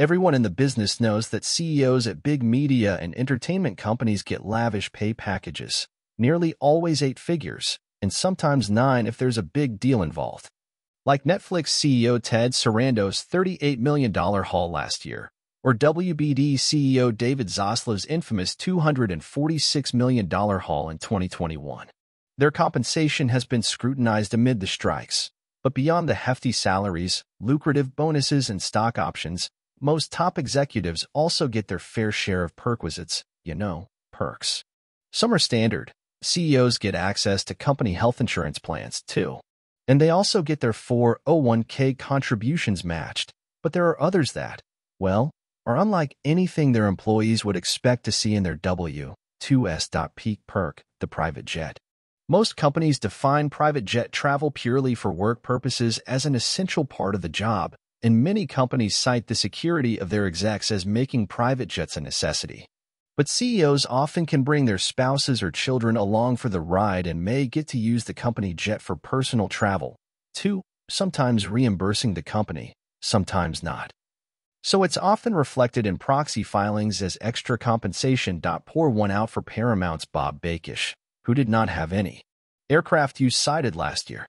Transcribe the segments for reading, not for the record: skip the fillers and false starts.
Everyone in the business knows that CEOs at big media and entertainment companies get lavish pay packages, nearly always 8 figures, and sometimes 9 if there's a big deal involved. Like Netflix CEO Ted Sarandos' $38 million haul last year, or WBD CEO David Zaslav's infamous $246 million haul in 2021. Their compensation has been scrutinized amid the strikes, but beyond the hefty salaries, lucrative bonuses, and stock options, most top executives also get their fair share of perquisites, perks. Some are standard. CEOs get access to company health insurance plans, too. And they also get their 401k contributions matched. But there are others that, are unlike anything their employees would expect to see in their W-2s.Peak Perk, the private jet. Most companies define private jet travel purely for work purposes as an essential part of the job, and many companies cite the security of their execs as making private jets a necessity. But CEOs often can bring their spouses or children along for the ride and may get to use the company jet for personal travel, too, sometimes reimbursing the company, sometimes not. So it's often reflected in proxy filings as extra compensation. Pour one out for Paramount's Bob Bakish, who did not have any aircraft use cited last year.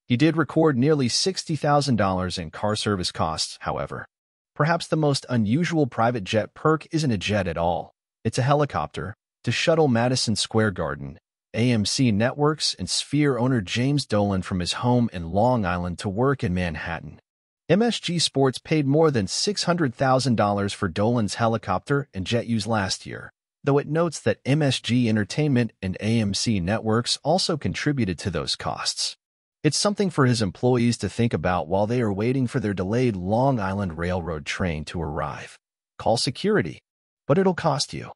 He did record nearly $60,000 in car service costs, however. Perhaps the most unusual private jet perk isn't a jet at all. It's a helicopter to shuttle Madison Square Garden, AMC Networks, and Sphere owner James Dolan from his home in Long Island to work in Manhattan. MSG Sports paid more than $600,000 for Dolan's helicopter and jet use last year, though it notes that MSG Entertainment and AMC Networks also contributed to those costs. It's something for his employees to think about while they are waiting for their delayed Long Island Railroad train to arrive. Call security. But it'll cost you.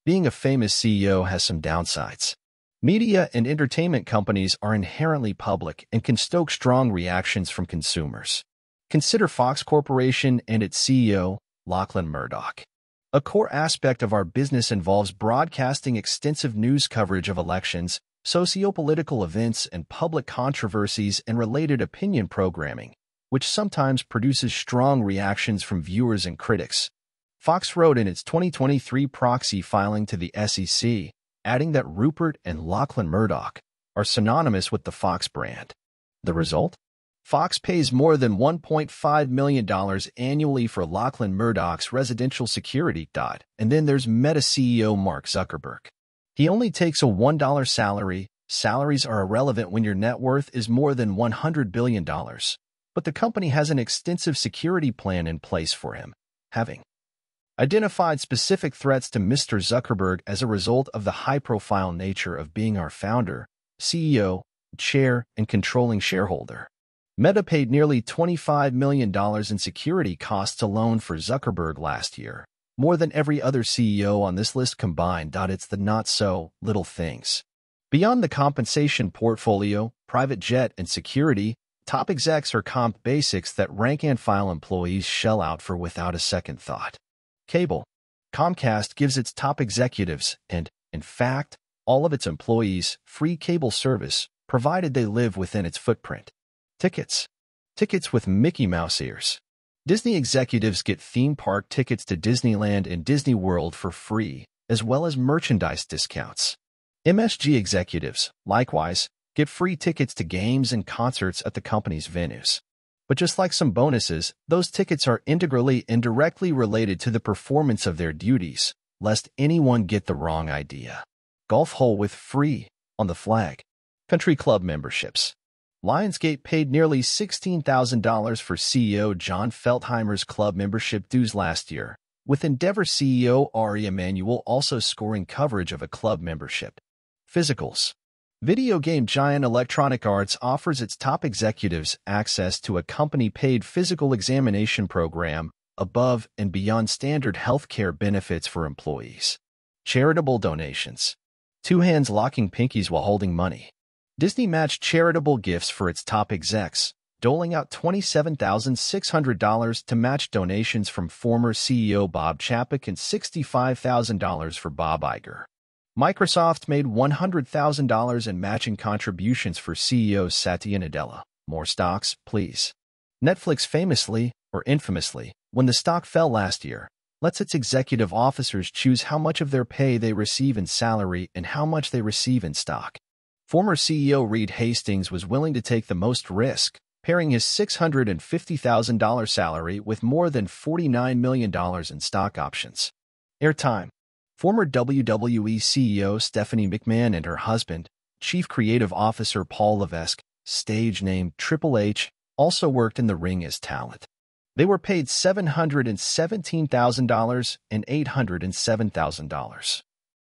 Being a famous CEO has some downsides. Media and entertainment companies are inherently public and can stoke strong reactions from consumers. Consider Fox Corporation and its CEO, Lachlan Murdoch. A core aspect of our business involves broadcasting extensive news coverage of elections, socio-political events, and public controversies and related opinion programming, which sometimes produces strong reactions from viewers and critics. Fox wrote in its 2023 proxy filing to the SEC, adding that Rupert and Lachlan Murdoch are synonymous with the Fox brand. The result? Fox pays more than $1.5 million annually for Lachlan Murdoch's residential security. And then there's Meta CEO Mark Zuckerberg. He only takes a $1 salary. Salaries are irrelevant when your net worth is more than $100 billion. But the company has an extensive security plan in place for him, having identified specific threats to Mr. Zuckerberg as a result of the high-profile nature of being our founder, CEO, chair, and controlling shareholder. Meta paid nearly $25 million in security costs alone for Zuckerberg last year, more than every other CEO on this list combined. It's the not-so-little things. Beyond the compensation portfolio, private jet, and security, top execs are comp basics that rank-and-file employees shell out for without a second thought. Cable. Comcast gives its top executives and, in fact, all of its employees free cable service, provided they live within its footprint. Tickets. Tickets with Mickey Mouse ears. Disney executives get theme park tickets to Disneyland and Disney World for free, as well as merchandise discounts. MSG executives, likewise, get free tickets to games and concerts at the company's venues. But just like some bonuses, those tickets are integrally and directly related to the performance of their duties, lest anyone get the wrong idea. Golf hole with free, on the flag. Country club memberships. Lionsgate paid nearly $16,000 for CEO John Feltheimer's club membership dues last year, with Endeavor CEO Ari Emanuel also scoring coverage of a club membership. Physicals. Video game giant Electronic Arts offers its top executives access to a company-paid physical examination program above and beyond standard healthcare benefits for employees. Charitable donations. Two hands locking pinkies while holding money. Disney matched charitable gifts for its top execs, doling out $27,600 to match donations from former CEO Bob Chapek and $65,000 for Bob Iger. Microsoft made $100,000 in matching contributions for CEO Satya Nadella. More stocks, please. Netflix famously or infamously, when the stock fell last year, lets its executive officers choose how much of their pay they receive in salary and how much they receive in stock. Former CEO Reed Hastings was willing to take the most risk, pairing his $650,000 salary with more than $49 million in stock options. Airtime. Former WWE CEO Stephanie McMahon and her husband, Chief Creative Officer Paul Levesque, stage name Triple H, also worked in the ring as talent. They were paid $717,000 and $807,000,